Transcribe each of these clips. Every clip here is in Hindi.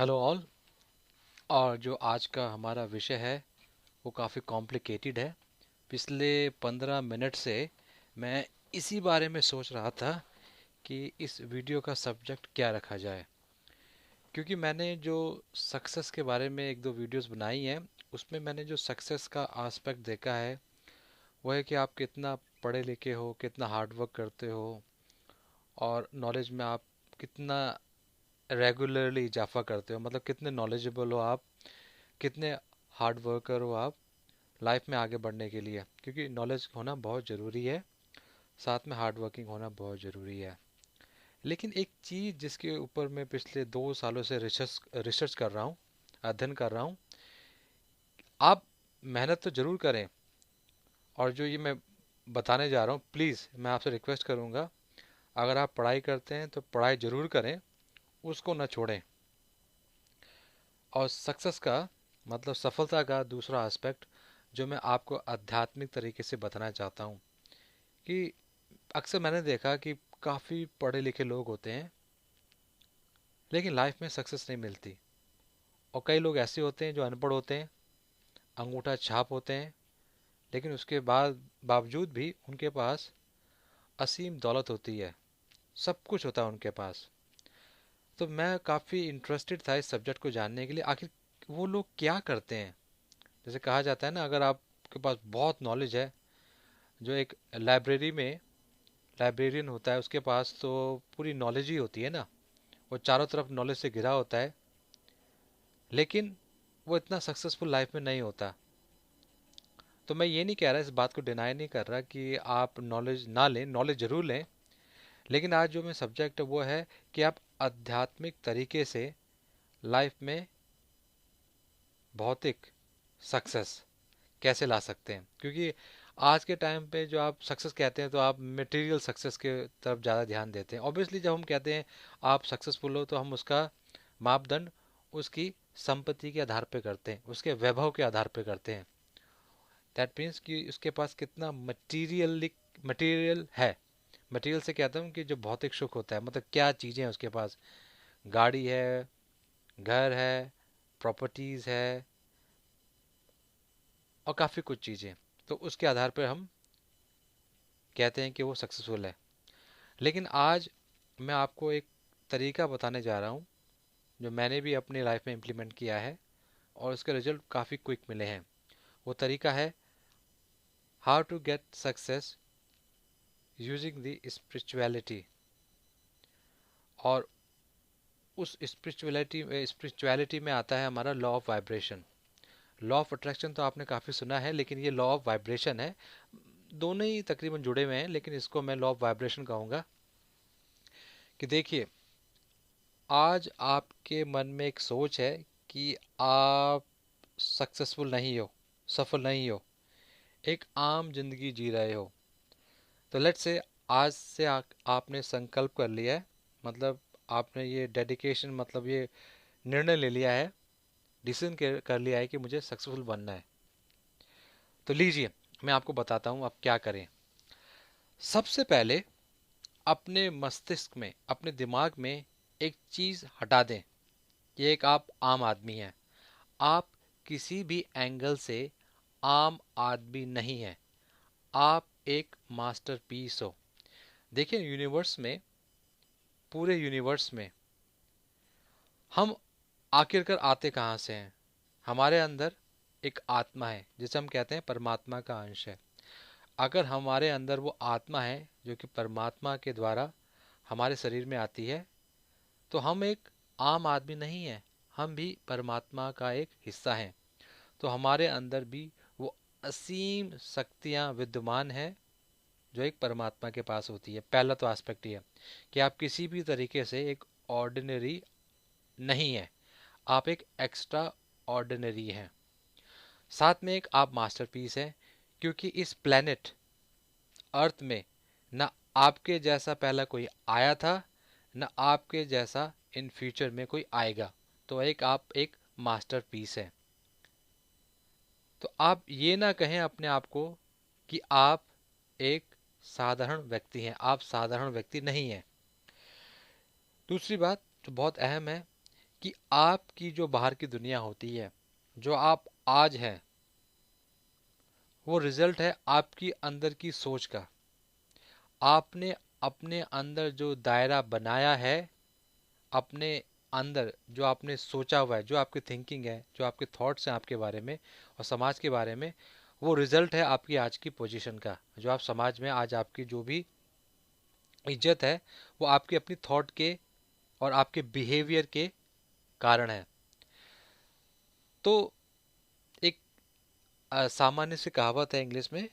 Hello all. और जो आज का हमारा विषय है वो काफ़ी कॉम्प्लिकेटेड है। पिछले 15 मिनट से मैं इसी बारे में सोच रहा था कि इस वीडियो का सब्जेक्ट क्या रखा जाए, क्योंकि मैंने जो सक्सेस के बारे में एक दो वीडियोस बनाई हैं, उसमें मैंने जो सक्सेस का आस्पेक्ट देखा है वो है कि आप कितना पढ़े लिखे हो, कितना हार्ड वर्क करते हो, और नॉलेज में आप कितना रेगुलरली इजाफा करते हो, मतलब कितने नॉलेजेबल हो आप, कितने हार्ड वर्कर हो आप लाइफ में आगे बढ़ने के लिए, क्योंकि नॉलेज होना बहुत ज़रूरी है, साथ में हार्ड वर्किंग होना बहुत ज़रूरी है। लेकिन एक चीज़ जिसके ऊपर मैं पिछले 2 सालों से रिसर्च रिसर्च कर रहा हूँ, अध्ययन कर रहा हूँ, आप मेहनत तो ज़रूर करें, और जो ये मैं बताने जा रहा हूँ, प्लीज़ मैं आपसे रिक्वेस्ट करूँगा, अगर आप पढ़ाई करते हैं तो पढ़ाई ज़रूर करें, उसको ना छोड़ें। और सक्सेस का मतलब सफलता का दूसरा एस्पेक्ट जो मैं आपको आध्यात्मिक तरीके से बताना चाहता हूँ कि अक्सर मैंने देखा कि काफ़ी पढ़े लिखे लोग होते हैं लेकिन लाइफ में सक्सेस नहीं मिलती, और कई लोग ऐसे होते हैं जो अनपढ़ होते हैं, अंगूठा छाप होते हैं, लेकिन उसके बाद बावजूद भी उनके पास असीम दौलत होती है, सब कुछ होता है उनके पास। तो मैं काफ़ी इंटरेस्टेड था इस सब्जेक्ट को जानने के लिए, आखिर वो लोग क्या करते हैं। जैसे कहा जाता है ना, अगर आपके पास बहुत नॉलेज है, जो एक लाइब्रेरी में लाइब्रेरियन होता है उसके पास तो पूरी नॉलेज ही होती है ना, वो चारों तरफ नॉलेज से घिरा होता है, लेकिन वो इतना सक्सेसफुल लाइफ में नहीं होता। तो मैं ये नहीं कह रहा, इस बात को डिनाई नहीं कर रहा कि आप नॉलेज ना लें, नॉलेज ज़रूर लें, लेकिन आज जो मैं सब्जेक्ट है वो है कि आप आध्यात्मिक तरीके से लाइफ में भौतिक सक्सेस कैसे ला सकते हैं। क्योंकि आज के टाइम पे जो आप सक्सेस कहते हैं तो आप मटेरियल सक्सेस के तरफ ज़्यादा ध्यान देते हैं। ऑब्वियसली जब हम कहते हैं आप सक्सेसफुल हो तो हम उसका मापदंड उसकी संपत्ति के आधार पे करते हैं, उसके वैभव के आधार पे करते हैं। दैट मीन्स कि उसके पास कितना मटेरियल है। मटेरियल से कहता हूँ कि जो भौतिक सुख होता है, मतलब क्या चीज़ें हैं उसके पास, गाड़ी है, घर है, प्रॉपर्टीज़ है, और काफ़ी कुछ चीज़ें। तो उसके आधार पर हम कहते हैं कि वो सक्सेसफुल है। लेकिन आज मैं आपको एक तरीका बताने जा रहा हूँ जो मैंने भी अपनी लाइफ में इम्प्लीमेंट किया है, और उसके रिजल्ट काफ़ी क्विक मिले हैं। वो तरीका है how to get success using the spirituality. और उस स्पिरिचुअलिटी में आता है हमारा law of vibration. Law of attraction तो आपने काफ़ी सुना है, लेकिन ये लॉ ऑफ वाइब्रेशन है। दोनों ही तकरीबन जुड़े हुए हैं, लेकिन इसको मैं लॉ ऑफ वाइब्रेशन कहूँगा। कि देखिए, आज आपके मन में एक सोच है कि आप सक्सेसफुल नहीं हो, सफल नहीं हो, एक आम जिंदगी जी रहे हो। तो लेट्स से आज से आपने संकल्प कर लिया है, मतलब आपने ये डेडिकेशन, मतलब ये निर्णय ले लिया है, डिसीजन कर लिया है कि मुझे सक्सेसफुल बनना है। तो लीजिए, मैं आपको बताता हूँ आप क्या करें। सबसे पहले अपने मस्तिष्क में, अपने दिमाग में एक चीज़ हटा दें कि एक आप आम आदमी हैं। आप किसी भी एंगल से आम आदमी नहीं हैं, आप एक मास्टरपीस हो। देखिए, यूनिवर्स में, पूरे यूनिवर्स में हम आखिरकार आते कहाँ से हैं। हमारे अंदर एक आत्मा है जिसे हम कहते हैं परमात्मा का अंश है। अगर हमारे अंदर वो आत्मा है जो कि परमात्मा के द्वारा हमारे शरीर में आती है, तो हम एक आम आदमी नहीं हैं, हम भी परमात्मा का एक हिस्सा हैं। तो हमारे अंदर भी वो असीम शक्तियाँ विद्यमान हैं जो एक परमात्मा के पास होती है। पहला तो एस्पेक्ट ये है कि आप किसी भी तरीके से एक ऑर्डिनरी नहीं है, आप एक एक्स्ट्रा ऑर्डिनरी हैं। साथ में एक आप मास्टरपीस हैं, क्योंकि इस प्लेनेट अर्थ में न आपके जैसा पहला कोई आया था, न आपके जैसा इन फ्यूचर में कोई आएगा। तो एक आप एक मास्टरपीस हैं। तो आप ये ना कहें अपने आप को कि आप एक साधारण व्यक्ति हैं, आप साधारण व्यक्ति नहीं हैं। दूसरी बात जो बहुत अहम है कि आपकी जो बाहर की दुनिया होती है, जो आप आज हैं, वो रिजल्ट है आपकी अंदर की सोच का। आपने अपने अंदर जो दायरा बनाया है, अपने अंदर जो आपने सोचा हुआ है, जो आपकी थिंकिंग है, जो आपके थॉट्स हैं आपके बारे में और समाज के बारे में, वो रिजल्ट है आपकी आज की पोजीशन का। जो आप समाज में आज आपकी जो भी इज्जत है, वो आपके अपनी थॉट के और आपके बिहेवियर के कारण है। तो एक सामान्य सी कहावत है इंग्लिश में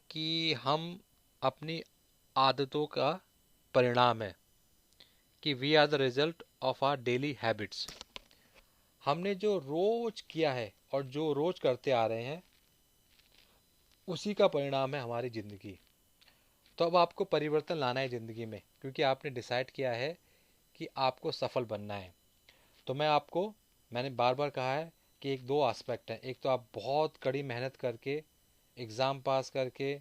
कि हम अपनी आदतों का परिणाम है, कि we are the result of our daily habits. हमने जो रोज किया है और जो रोज करते आ रहे हैं, उसी का परिणाम है हमारी ज़िंदगी। तो अब आपको परिवर्तन लाना है ज़िंदगी में, क्योंकि आपने डिसाइड किया है कि आपको सफल बनना है। तो मैंने बार बार कहा है कि एक दो एस्पेक्ट हैं। एक तो आप बहुत कड़ी मेहनत करके, एग्ज़ाम पास करके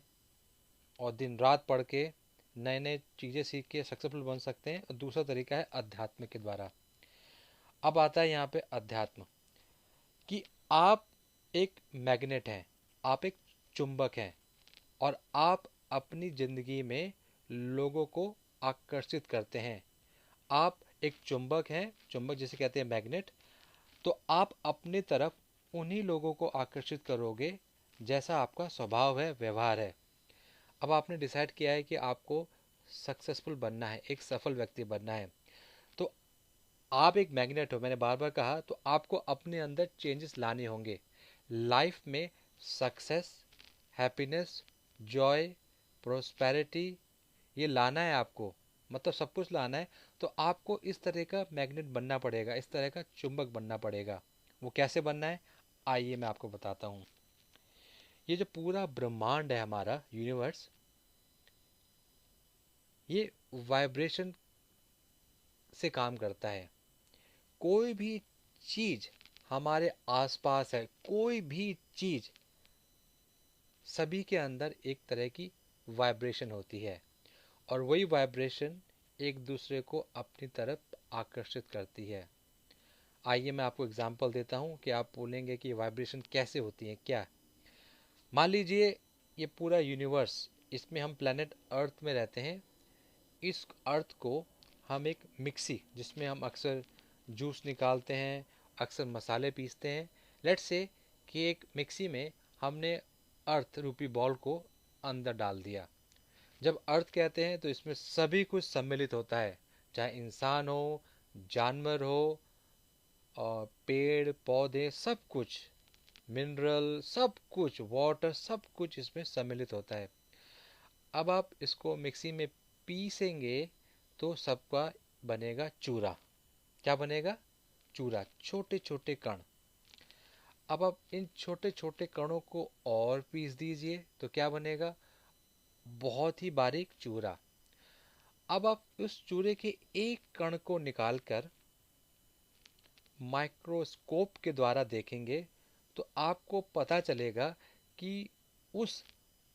और दिन रात पढ़ के नए नए चीज़ें सीख के सक्सेसफुल बन सकते हैं, और दूसरा तरीका है अध्यात्म के द्वारा। अब आता है यहाँ पे अध्यात्म, कि आप एक मैग्नेट हैं, आप एक चुंबक हैं, और आप अपनी ज़िंदगी में लोगों को आकर्षित करते हैं। आप एक चुंबक हैं, चुंबक जिसे कहते हैं मैग्नेट। तो आप अपनी तरफ उन्हीं लोगों को आकर्षित करोगे जैसा आपका स्वभाव है, व्यवहार है। अब आपने डिसाइड किया है कि आपको सक्सेसफुल बनना है, एक सफल व्यक्ति बनना है। तो आप एक मैग्नेट हो, मैंने बार बार कहा, तो आपको अपने अंदर चेंजेस लाने होंगे लाइफ में। सक्सेस, हैप्पीनेस, जॉय, प्रोस्पेरिटी, ये लाना है आपको, मतलब सब कुछ लाना है। तो आपको इस तरह का मैग्नेट बनना पड़ेगा, इस तरह का चुंबक बनना पड़ेगा। वो कैसे बनना है, आइए मैं आपको बताता हूँ। ये जो पूरा ब्रह्मांड है हमारा यूनिवर्स, ये वाइब्रेशन से काम करता है। कोई भी चीज हमारे आसपास है, कोई भी चीज, सभी के अंदर एक तरह की वाइब्रेशन होती है, और वही वाइब्रेशन एक दूसरे को अपनी तरफ आकर्षित करती है। आइए मैं आपको एग्जांपल देता हूँ कि आप बोलेंगे कि वाइब्रेशन कैसे होती है क्या। मान लीजिए ये पूरा यूनिवर्स, इसमें हम प्लेनेट अर्थ में रहते हैं। इस अर्थ को हम एक मिक्सी, जिसमें हम अक्सर जूस निकालते हैं, अक्सर मसाले पीसते हैं, लेट्स से कि एक मिक्सी में हमने अर्थ रूपी बॉल को अंदर डाल दिया। जब अर्थ कहते हैं तो इसमें सभी कुछ सम्मिलित होता है, चाहे इंसान हो, जानवर हो, और पेड़ पौधे, सब कुछ, मिनरल, सब कुछ, वाटर, सब कुछ इसमें सम्मिलित होता है। अब आप इसको मिक्सी में पीसेंगे तो सबका बनेगा चूरा। क्या बनेगा, चूरा, छोटे छोटे कण। अब आप इन छोटे छोटे कणों को और पीस दीजिए तो क्या बनेगा, बहुत ही बारीक चूरा। अब आप उस चूरे के एक कण को निकालकर माइक्रोस्कोप के द्वारा देखेंगे तो आपको पता चलेगा कि उस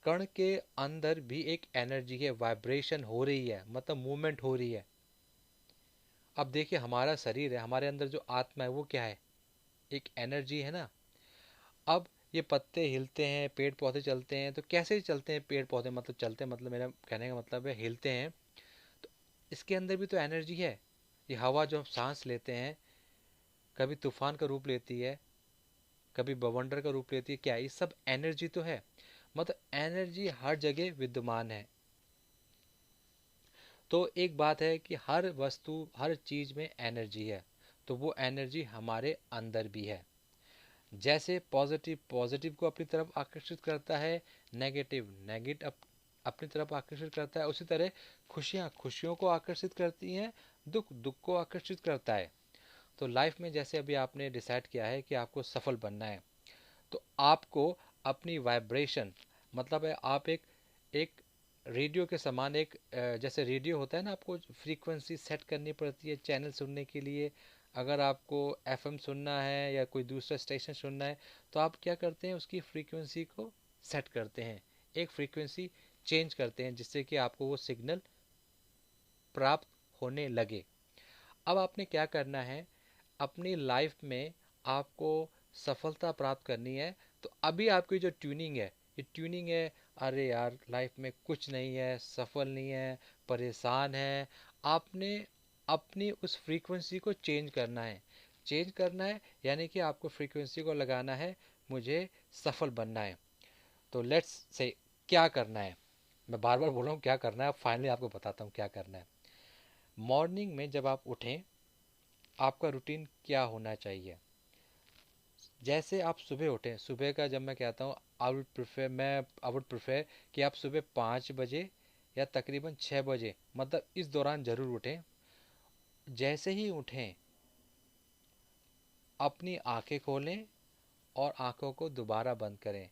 कण के अंदर भी एक एनर्जी है, वाइब्रेशन हो रही है, मतलब मूवमेंट हो रही है। अब देखिए, हमारा शरीर है, हमारे अंदर जो आत्मा है वो क्या है, एक एनर्जी है ना। अब ये पत्ते हिलते हैं, पेड़ पौधे चलते हैं, तो कैसे चलते हैं पेड़ पौधे, मतलब चलते हैं, मतलब मेरा कहने का मतलब है हिलते हैं, तो इसके अंदर भी तो एनर्जी है। ये हवा जो हम सांस लेते हैं, कभी तूफान का रूप लेती है, कभी बवंडर का रूप लेती है, क्या ये सब एनर्जी तो है। मतलब एनर्जी हर जगह विद्यमान है। तो एक बात है कि हर वस्तु, हर चीज में एनर्जी है, तो वो एनर्जी हमारे अंदर भी है। जैसे पॉजिटिव पॉजिटिव को अपनी तरफ आकर्षित करता है, नेगेटिव नेगेटिव अपनी तरफ आकर्षित करता है, उसी तरह खुशियाँ खुशियों को आकर्षित करती हैं, दुख दुख को आकर्षित करता है। तो लाइफ में जैसे अभी आपने डिसाइड किया है कि आपको सफल बनना है, तो आपको अपनी वाइब्रेशन, मतलब है आप एक रेडियो के समान, एक जैसे रेडियो होता है ना, आपको फ्रीक्वेंसी सेट करनी पड़ती है चैनल सुनने के लिए। अगर आपको एफएम सुनना है या कोई दूसरा स्टेशन सुनना है, तो आप क्या करते हैं, उसकी फ्रीक्वेंसी को सेट करते हैं, एक फ्रीक्वेंसी चेंज करते हैं, जिससे कि आपको वो सिग्नल प्राप्त होने लगे। अब आपने क्या करना है, अपनी लाइफ में आपको सफलता प्राप्त करनी है। तो अभी आपकी जो ट्यूनिंग है, ये ट्यूनिंग है, अरे यार लाइफ में कुछ नहीं है, सफल नहीं है, परेशान है, आपने अपनी उस फ्रीक्वेंसी को चेंज करना है। चेंज करना है यानी कि आपको फ्रीक्वेंसी को लगाना है, मुझे सफल बनना है। तो लेट्स से क्या करना है, मैं बार बार बोल रहा हूँ क्या करना है, अब फाइनली आपको बताता हूँ क्या करना है। मॉर्निंग में जब आप उठें, आपका रूटीन क्या होना चाहिए। जैसे आप सुबह उठें, सुबह का जब मैं कहता हूँ, आई वुड प्रेफर कि आप सुबह 5 बजे या तकरीबन 6 बजे, मतलब इस दौरान ज़रूर उठें। जैसे ही उठें, अपनी आंखें खोलें और आंखों को दोबारा बंद करें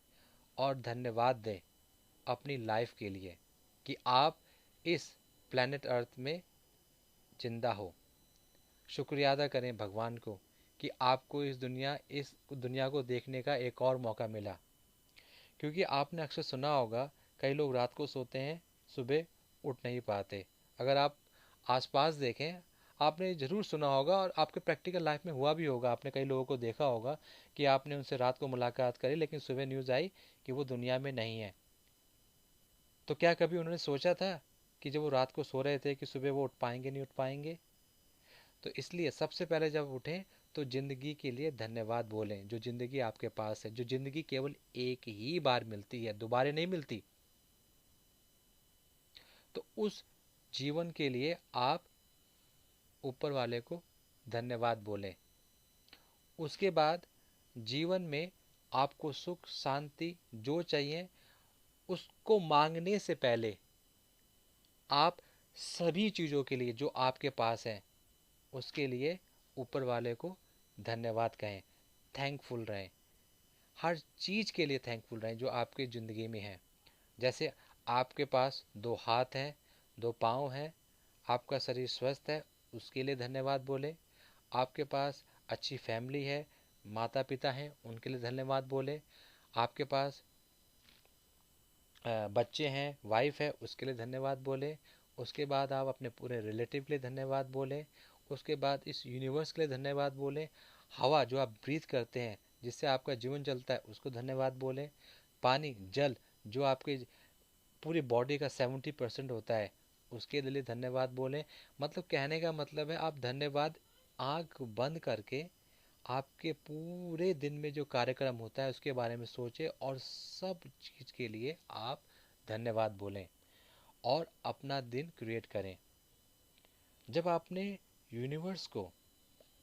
और धन्यवाद दें अपनी लाइफ के लिए कि आप इस प्लेनेट अर्थ में जिंदा हो। शुक्रिया अदा करें भगवान को कि आपको इस दुनिया को देखने का एक और मौका मिला। क्योंकि आपने अक्सर सुना होगा, कई लोग रात को सोते हैं, सुबह उठ नहीं पाते। अगर आप आसपास देखें, आपने ज़रूर सुना होगा और आपके प्रैक्टिकल लाइफ में हुआ भी होगा, आपने कई लोगों को देखा होगा कि आपने उनसे रात को मुलाकात करी लेकिन सुबह न्यूज़ आई कि वो दुनिया में नहीं है। तो क्या कभी उन्होंने सोचा था कि जब वो रात को सो रहे थे कि सुबह वो उठ पाएंगे नहीं उठ पाएंगे। तो इसलिए सबसे पहले जब उठें तो ज़िंदगी के लिए धन्यवाद बोलें, जो ज़िंदगी आपके पास है, जो ज़िंदगी केवल एक ही बार मिलती है, दोबारा नहीं मिलती। तो उस जीवन के लिए आप ऊपर वाले को धन्यवाद बोलें। उसके बाद जीवन में आपको सुख शांति जो चाहिए, उसको मांगने से पहले आप सभी चीज़ों के लिए जो आपके पास है उसके लिए ऊपर वाले को धन्यवाद कहें, थैंकफुल रहें। हर चीज़ के लिए थैंकफुल रहें जो आपकी ज़िंदगी में है। जैसे आपके पास 2 हाथ हैं, 2 पाँव हैं, आपका शरीर स्वस्थ है, उसके लिए धन्यवाद बोलें। आपके पास अच्छी फैमिली है, माता पिता हैं, उनके लिए धन्यवाद बोलें। आपके पास बच्चे हैं, वाइफ है, उसके लिए धन्यवाद बोलें। उसके बाद आप अपने पूरे रिलेटिव के लिए धन्यवाद बोलें। उसके बाद इस यूनिवर्स के लिए धन्यवाद बोलें। हवा जो आप ब्रीथ करते हैं, जिससे आपका जीवन चलता है, उसको धन्यवाद बोलें। पानी जल जो आपके पूरी बॉडी का 70% होता है, उसके लिए धन्यवाद बोलें। मतलब कहने का मतलब है, आप धन्यवाद आंख बंद करके आपके पूरे दिन में जो कार्यक्रम होता है उसके बारे में सोचें और सब चीज़ के लिए आप धन्यवाद बोलें और अपना दिन क्रिएट करें। जब आपने यूनिवर्स को,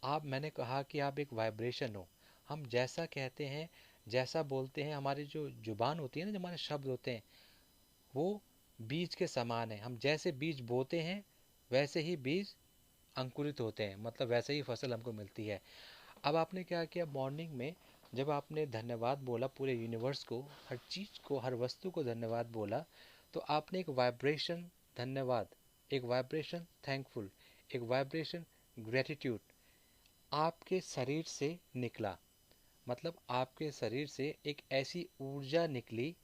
आप मैंने कहा कि आप एक वाइब्रेशन हो। हम जैसा कहते हैं, जैसा बोलते हैं, हमारी जो जुबान होती है ना, जो हमारे शब्द होते हैं, वो बीज के समान है। हम जैसे बीज बोते हैं वैसे ही बीज अंकुरित होते हैं, मतलब वैसे ही फसल हमको मिलती है। अब आपने क्या किया, मॉर्निंग में जब आपने धन्यवाद बोला पूरे यूनिवर्स को, हर चीज़ को, हर वस्तु को धन्यवाद बोला, तो आपने एक वाइब्रेशन धन्यवाद, एक वाइब्रेशन थैंकफुल, एक वाइब्रेशन ग्रेटिट्यूड आपके शरीर से निकला। मतलब आपके शरीर से एक ऐसी ऊर्जा निकली,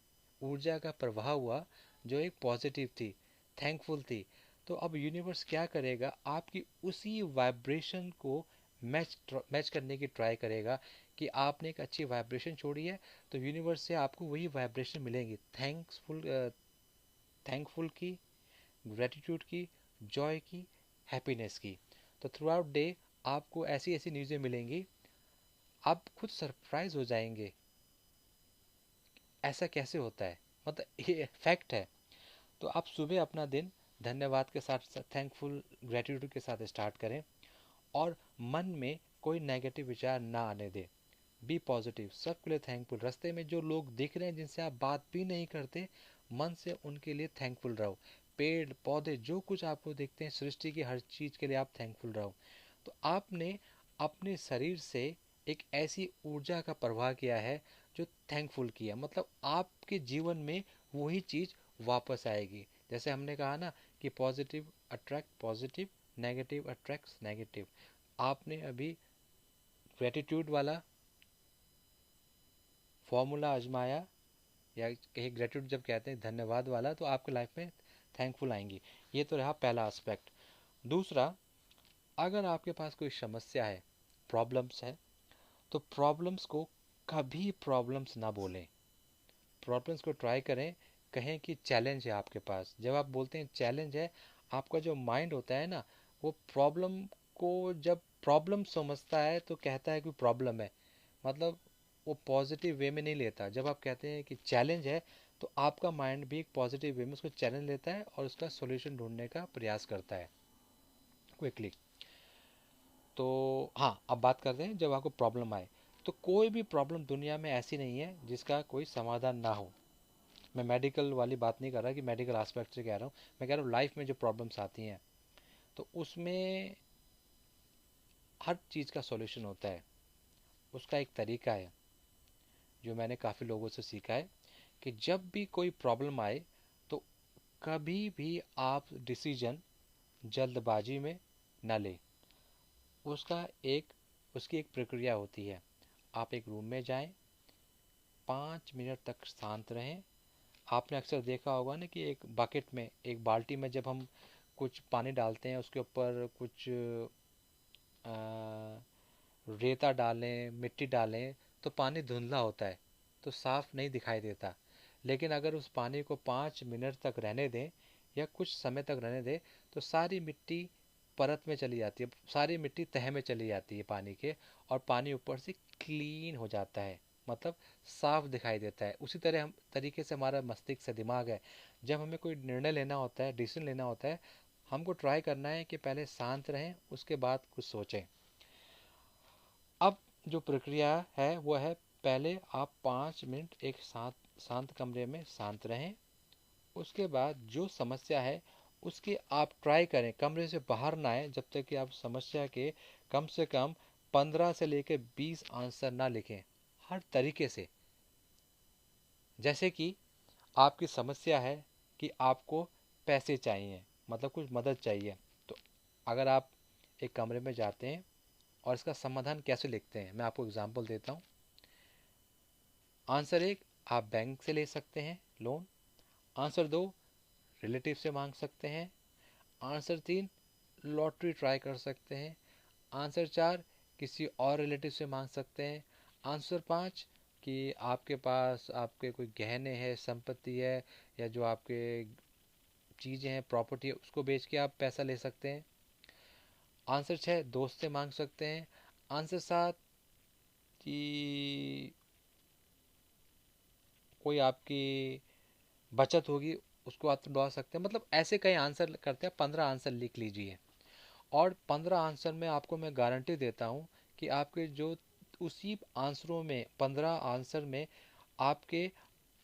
ऊर्जा का प्रवाह हुआ जो एक पॉजिटिव थी, थैंकफुल थी। तो अब यूनिवर्स क्या करेगा, आपकी उसी वाइब्रेशन को मैच करने की ट्राई करेगा कि आपने एक अच्छी वाइब्रेशन छोड़ी है, तो यूनिवर्स से आपको वही वाइब्रेशन मिलेंगी, थैंकफुल की, ग्रेटिट्यूड की, जॉय की, हैप्पीनेस की। तो थ्रू आउट डे आपको ऐसी ऐसी न्यूज़ें मिलेंगी, आप खुद सरप्राइज हो जाएंगे, ऐसा कैसे होता है, मतलब ये फैक्ट है। तो आप सुबह अपना दिन धन्यवाद के साथ, थैंकफुल ग्रेटिट्यूड के साथ स्टार्ट करें और मन में कोई नेगेटिव विचार ना आने दें। बी पॉजिटिव, सबके लिए थैंकफुल। रास्ते में जो लोग दिख रहे हैं जिनसे आप बात भी नहीं करते, मन से उनके लिए थैंकफुल रहो। पेड़ पौधे जो कुछ आपको दिखते हैं, सृष्टि की हर चीज़ के लिए आप थैंकफुल रहो। तो आपने अपने शरीर से एक ऐसी ऊर्जा का प्रवाह किया है जो थैंकफुल किया, मतलब आपके जीवन में वही चीज़ वापस आएगी। जैसे हमने कहा ना कि positive attract positive, negative attracts negative. आपने अभी ग्रेटिट्यूड वाला फॉर्मूला आजमाया, या कहीं ग्रेटिट्यूड जब कहते हैं धन्यवाद वाला, तो आपके लाइफ में थैंकफुल आएंगी। ये तो रहा पहला एस्पेक्ट। दूसरा, अगर आपके पास कोई समस्या है, प्रॉब्लम्स है, तो प्रॉब्लम्स को कभी प्रॉब्लम्स ना बोलें, प्रॉब्लम्स को ट्राई करें, कहें कि चैलेंज है आपके पास। जब आप बोलते हैं चैलेंज है, आपका जो माइंड होता है ना, वो प्रॉब्लम को जब प्रॉब्लम समझता है तो कहता है कि प्रॉब्लम है, मतलब वो पॉजिटिव वे में नहीं लेता। जब आप कहते हैं कि चैलेंज है, तो आपका माइंड भी एक पॉजिटिव वे में उसको चैलेंज लेता है और उसका सॉल्यूशन ढूंढने का प्रयास करता है क्विकली। तो हाँ, अब बात करते हैं जब आपको प्रॉब्लम आए। तो कोई भी प्रॉब्लम दुनिया में ऐसी नहीं है जिसका कोई समाधान ना हो। मैं मेडिकल वाली बात नहीं कर रहा कि मेडिकल एस्पेक्ट से कह रहा हूँ, मैं कह रहा हूँ लाइफ में जो प्रॉब्लम्स आती हैं, तो उसमें हर चीज़ का सॉल्यूशन होता है। उसका एक तरीका है जो मैंने काफ़ी लोगों से सीखा है, कि जब भी कोई प्रॉब्लम आए, तो कभी भी आप डिसीजन जल्दबाजी में न लें। उसका एक उसकी एक प्रक्रिया होती है। आप एक रूम में जाएं, 5 मिनट तक शांत रहें। आपने अक्सर देखा होगा ना कि एक बकेट में, एक बाल्टी में जब हम कुछ पानी डालते हैं, उसके ऊपर कुछ अ, रेता डालें, मिट्टी डालें, तो पानी धुंधला होता है, तो साफ नहीं दिखाई देता। लेकिन अगर उस पानी को 5 मिनट तक रहने दें या कुछ समय तक रहने दें, तो सारी मिट्टी परत में चली जाती है, सारी मिट्टी तह में चली जाती है पानी के, और पानी ऊपर से क्लीन हो जाता है, मतलब साफ दिखाई देता है। उसी तरह हम तरीके से हमारा मस्तिष्क से दिमाग है, जब हमें कोई निर्णय लेना होता है, डिसीजन लेना होता है, हमको ट्राई करना है कि पहले शांत रहें, उसके बाद कुछ सोचें। अब जो प्रक्रिया है वो है, पहले आप 5 मिनट एक शांत कमरे में शांत रहें। उसके बाद जो समस्या है उसकी आप ट्राई करें, कमरे से बाहर ना आए जब तक कि आप समस्या के कम से कम 15 से लेकर 20 आंसर ना लिखें, हर तरीके से। जैसे कि आपकी समस्या है कि आपको पैसे चाहिए, मतलब कुछ मदद चाहिए, तो अगर आप एक कमरे में जाते हैं और इसका समाधान कैसे लिखते हैं, मैं आपको एग्जांपल देता हूँ। आंसर एक, आप बैंक से ले सकते हैं लोन। आंसर दो, रिलेटिव से मांग सकते हैं। आंसर तीन, लॉटरी ट्राई कर सकते हैं। आंसर चार, किसी और रिलेटिव से मांग सकते हैं। आंसर पाँच, कि आपके पास आपके कोई गहने हैं, संपत्ति है, या जो आपके चीज़ें हैं, प्रॉपर्टी है, उसको बेच के आप पैसा ले सकते हैं। आंसर छः, दोस्त से मांग सकते हैं। आंसर सात, कि कोई आपकी बचत होगी, उसको आप तो डुबा सकते हैं। मतलब ऐसे कई आंसर करते हैं, 15 आंसर लिख लीजिए। और 15 आंसर में आपको मैं गारंटी देता हूँ कि आपके जो उसी आंसरों में, 15 आंसर में, आपके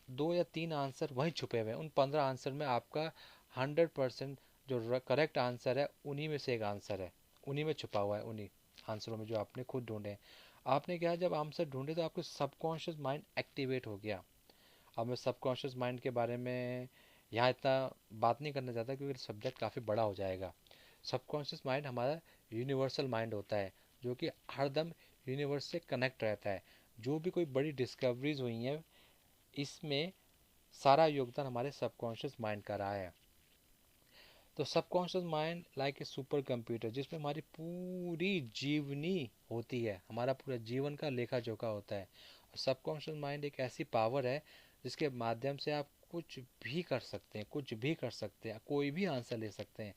2 या 3 आंसर वहीं छुपे हुए हैं। उन 15 आंसर में आपका 100% जो करेक्ट आंसर है, उन्हीं में से एक आंसर है, उन्हीं में छुपा हुआ है, उन्हीं आंसरों में जो आपने खुद ढूंढे हैं। आपने क्या, जब आंसर ढूंढे तो आपका सबकॉन्शियस माइंड एक्टिवेट हो गया। अब मैं सबकॉन्शियस माइंड के बारे में यहाँ इतना बात नहीं करना चाहता, क्योंकि सब्जेक्ट काफ़ी बड़ा हो जाएगा। सबकॉन्शियस माइंड हमारा यूनिवर्सल माइंड होता है, जो कि हरदम यूनिवर्स से कनेक्ट रहता है। जो भी कोई बड़ी डिस्कवरीज हुई हैं, इसमें सारा योगदान हमारे सबकॉन्शियस माइंड का रहा है। तो subconscious mind like a super computer, जिसमें हमारी पूरी जीवनी होती है, हमारा पूरा जीवन का लेखा जोखा होता है। और सबकॉन्शियस माइंड एक ऐसी पावर है जिसके माध्यम से आप कुछ भी कर सकते हैं, कुछ भी कर सकते हैं, कोई भी आंसर ले सकते हैं।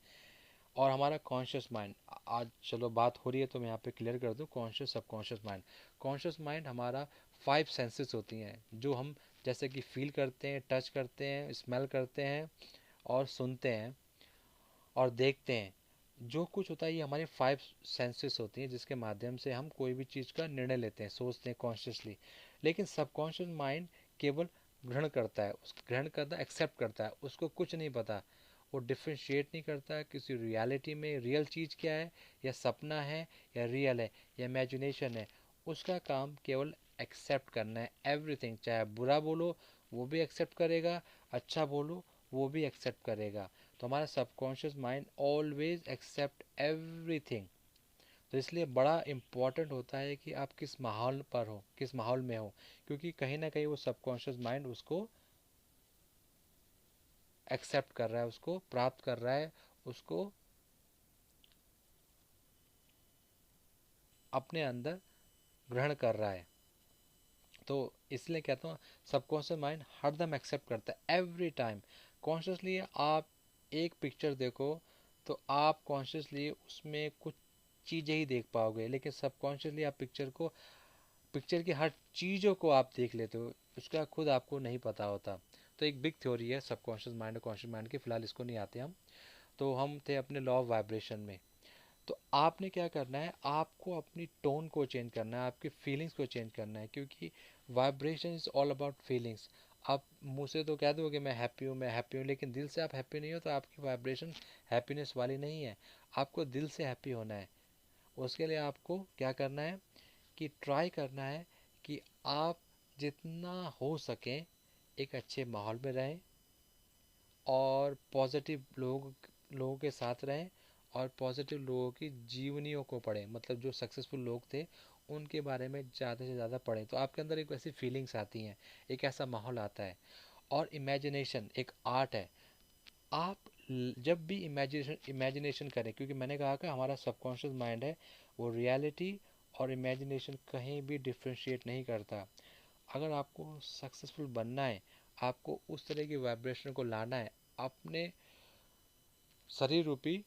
और हमारा कॉन्शियस माइंड, आज चलो बात हो रही है तो मैं यहाँ पे क्लियर कर दूँ, conscious subconscious mind. Conscious mind हमारा 5 सेंसेस होती हैं, जो हम जैसे कि फील करते हैं, टच करते हैं, स्मेल करते हैं, और सुनते हैं, और देखते हैं। जो कुछ होता है ये हमारे 5 सेंसेस होती हैं, जिसके माध्यम से हम कोई भी चीज़ का निर्णय लेते हैं, सोचते हैं कॉन्शियसली। लेकिन सबकॉन्शियस माइंड केवल ग्रहण करता है, उस ग्रहण करता है, एक्सेप्ट करता है, उसको कुछ नहीं पता। वो डिफ्रेंशिएट नहीं करता है किसी रियलिटी में रियल चीज़ क्या है, या सपना है, या रियल है, या इमेजिनेशन है। उसका काम केवल एक्सेप्ट करना है एवरीथिंग। चाहे बुरा बोलो वो भी एक्सेप्ट करेगा, अच्छा बोलो वो भी एक्सेप्ट करेगा। तो हमारा subconscious mind always accept everything. तो इसलिए बड़ा इम्पॉर्टेंट होता है कि आप किस माहौल पर हो, किस माहौल में हो, क्योंकि कहीं ना कहीं वो सबकॉन्शियस माइंड उसको एक्सेप्ट कर रहा है, उसको प्राप्त कर रहा है, उसको अपने अंदर ग्रहण कर रहा है। तो इसलिए कहता हूँ सबकॉन्शियस माइंड हरदम एक्सेप्ट करता है एवरी टाइम। कॉन्शियसली आप एक पिक्चर देखो तो आप कॉन्शियसली उसमें कुछ चीज़ें ही देख पाओगे, लेकिन सबकॉन्शियसली आप पिक्चर की हर चीज़ों को आप देख लेते हो, उसका खुद आपको नहीं पता होता। तो एक बिग थ्योरी है सबकॉन्शियस माइंड और कॉन्शियस माइंड की, फिलहाल इसको नहीं आते हम। तो हम थे अपने लॉ ऑफ वाइब्रेशन में। तो आपने क्या करना है, आपको अपनी टोन को चेंज करना है, आपकी फीलिंग्स को चेंज करना है, क्योंकि vibration is all about feelings. आप मुंह से तो कह दोगे मैं हैप्पी हूँ, मैं हैप्पी हूँ, लेकिन दिल से आप हैप्पी नहीं हो तो आपकी वाइब्रेशन हैप्पीनेस वाली नहीं है। आपको दिल से हैप्पी होना है। उसके लिए आपको क्या करना है कि ट्राई करना है कि आप जितना हो सके एक अच्छे माहौल में रहें और पॉजिटिव लोगों के साथ रहें और पॉजिटिव लोगों की जीवनियों को पढ़ें, मतलब जो सक्सेसफुल लोग थे उनके बारे में ज़्यादा से ज़्यादा पढ़ें। तो आपके अंदर एक वैसी फीलिंग्स आती हैं, एक ऐसा माहौल आता है। और इमेजिनेशन एक आर्ट है। आप जब भी इमेजिनेशन करें, क्योंकि मैंने कहा कि हमारा सबकॉन्शियस माइंड है वो रियलिटी और इमेजिनेशन कहीं भी डिफ्रेंशिएट नहीं करता। अगर आपको सक्सेसफुल बनना है, आपको उस तरह की वाइब्रेशन को लाना है, अपने शरीर रूपी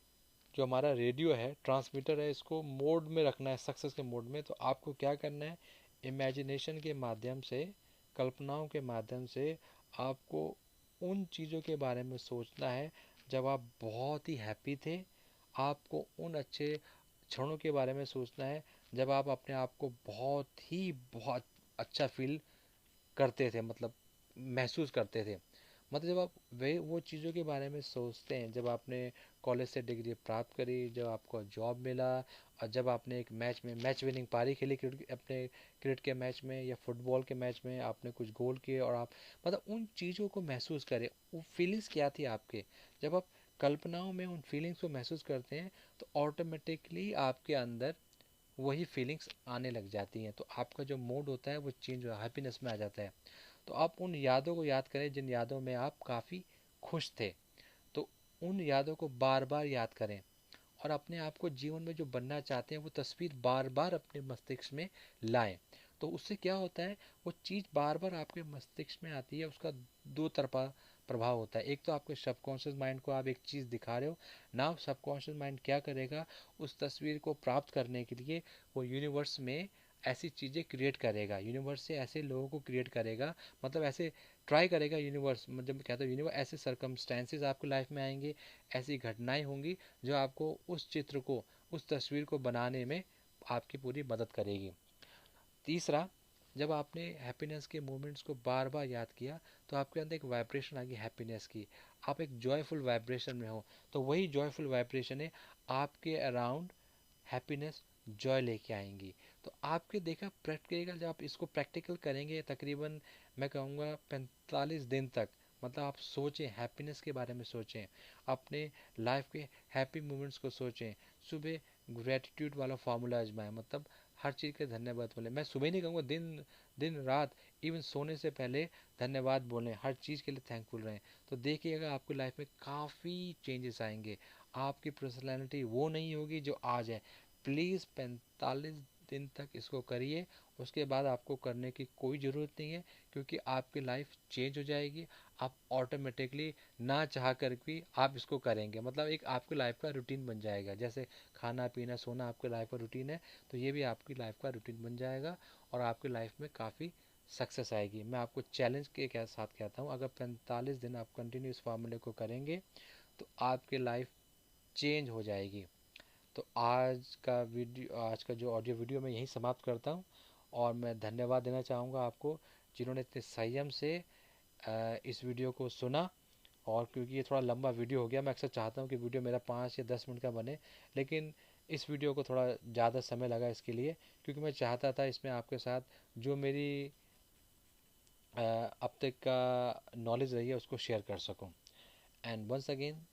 जो हमारा रेडियो है, ट्रांसमीटर है, इसको मोड में रखना है, सक्सेस के मोड में। तो आपको क्या करना है, इमेजिनेशन के माध्यम से, कल्पनाओं के माध्यम से आपको उन चीज़ों के बारे में सोचना है जब आप बहुत ही हैप्पी थे। आपको उन अच्छे क्षणों के बारे में सोचना है जब आप अपने आप को बहुत अच्छा फील करते थे, मतलब महसूस करते थे। मतलब जब आप वे वो चीज़ों के बारे में सोचते हैं, जब आपने कॉलेज से डिग्री प्राप्त करी, जब आपको जॉब मिला, और जब आपने एक मैच विनिंग पारी खेली क्रिकेट, अपने क्रिकेट के मैच में या फुटबॉल के मैच में आपने कुछ गोल किए, और आप मतलब उन चीज़ों को महसूस करें, वो फीलिंग्स क्या थी आपके। जब आप कल्पनाओं में उन फीलिंग्स को महसूस करते हैं तो ऑटोमेटिकली आपके अंदर वही फीलिंग्स आने लग जाती हैं। तो आपका जो मूड होता है वो चेंज हो, हैप्पीनेस में आ जाता है। तो आप उन यादों को याद करें जिन यादों में आप काफ़ी खुश थे। तो उन यादों को बार बार याद करें और अपने आप को जीवन में जो बनना चाहते हैं वो तस्वीर बार बार अपने मस्तिष्क में लाएं। तो उससे क्या होता है, वो चीज़ बार बार आपके मस्तिष्क में आती है, उसका दो तरफा प्रभाव होता है। एक तो आपके सबकॉन्शियस माइंड को आप एक चीज़ दिखा रहे हो ना, सबकॉन्शियस माइंड क्या करेगा, उस तस्वीर को प्राप्त करने के लिए वो यूनिवर्स में ऐसी चीज़ें क्रिएट करेगा, यूनिवर्स से ऐसे लोगों को क्रिएट करेगा, मतलब ऐसे ट्राई करेगा यूनिवर्स। मतलब मैं कहता हूँ यूनिवर्स ऐसे सर्कमस्टेंसेस आपकी लाइफ में आएंगे, ऐसी घटनाएं होंगी जो आपको उस चित्र को, उस तस्वीर को बनाने में आपकी पूरी मदद करेगी। तीसरा, जब आपने हैप्पीनेस के मोमेंट्स को बार बार याद किया तो आपके अंदर एक वाइब्रेशन आ गई हैप्पीनेस की, आप एक जॉयफुल वाइब्रेशन में हो। तो वही जॉयफुल वाइब्रेशन है आपके अराउंड हैप्पीनेस, जॉय लेके आएंगी। तो आपके देखा प्रैक्टिकल, जब आप इसको प्रैक्टिकल करेंगे तकरीबन मैं कहूँगा 45 दिन तक, मतलब आप सोचें, हैप्पीनेस के बारे में सोचें, अपने लाइफ के हैप्पी मोमेंट्स को सोचें। सुबह ग्रेटिट्यूड वाला फार्मूला आजमाएं, मतलब हर चीज़ के धन्यवाद बोलें। मैं सुबह नहीं कहूँगा, दिन दिन रात, इवन सोने से पहले धन्यवाद बोलें, हर चीज़ के लिए थैंकफुल रहें। तो देखिएगा आपकी लाइफ में काफ़ी चेंजेस आएंगे। आपकी पर्सनैलिटी वो नहीं होगी जो आज है। प्लीज़ 45 दिन तक इसको करिए, उसके बाद आपको करने की कोई ज़रूरत नहीं है, क्योंकि आपकी लाइफ चेंज हो जाएगी। आप ऑटोमेटिकली ना चाह कर भी आप इसको करेंगे, मतलब एक आपकी लाइफ का रूटीन बन जाएगा। जैसे खाना पीना सोना आपकी लाइफ का रूटीन है, तो ये भी आपकी लाइफ का रूटीन बन जाएगा और आपकी लाइफ में काफ़ी सक्सेस आएगी। मैं आपको चैलेंज के साथ कहता हूँ, अगर 45 दिन आप कंटिन्यू इस फार्मूले को करेंगे तो आपकी लाइफ चेंज हो जाएगी। तो आज का जो ऑडियो वीडियो मैं यहीं समाप्त करता हूँ। और मैं धन्यवाद देना चाहूँगा आपको जिन्होंने इतने संयम से इस वीडियो को सुना। और क्योंकि ये थोड़ा लंबा वीडियो हो गया, मैं अक्सर चाहता हूँ कि वीडियो मेरा 5 या 10 मिनट का बने, लेकिन इस वीडियो को थोड़ा ज़्यादा समय लगा इसके लिए, क्योंकि मैं चाहता था इसमें आपके साथ जो मेरी अब तक का नॉलेज रही है उसको शेयर कर सकूँ। And once again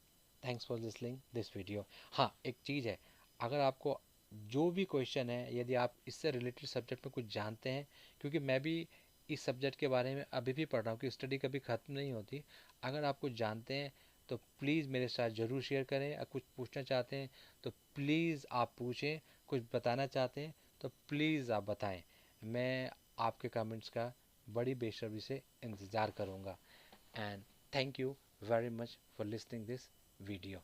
thanks for listening this video. हाँ, एक चीज़ है, अगर आपको जो भी क्वेश्चन है, यदि आप इससे रिलेटेड सब्जेक्ट में कुछ जानते हैं, क्योंकि मैं भी इस सब्जेक्ट के बारे में अभी भी पढ़ रहा हूँ कि स्टडी कभी ख़त्म नहीं होती। अगर आप कुछ जानते हैं तो प्लीज़ मेरे साथ ज़रूर शेयर करें। अगर कुछ पूछना चाहते हैं तो प्लीज़ आप पूछें, कुछ बताना चाहते हैं तो प्लीज़ आप बताएं, मैं आपके कमेंट्स का बड़ी बेसब्री से इंतज़ार करूँगा। And thank you very much for listening this video.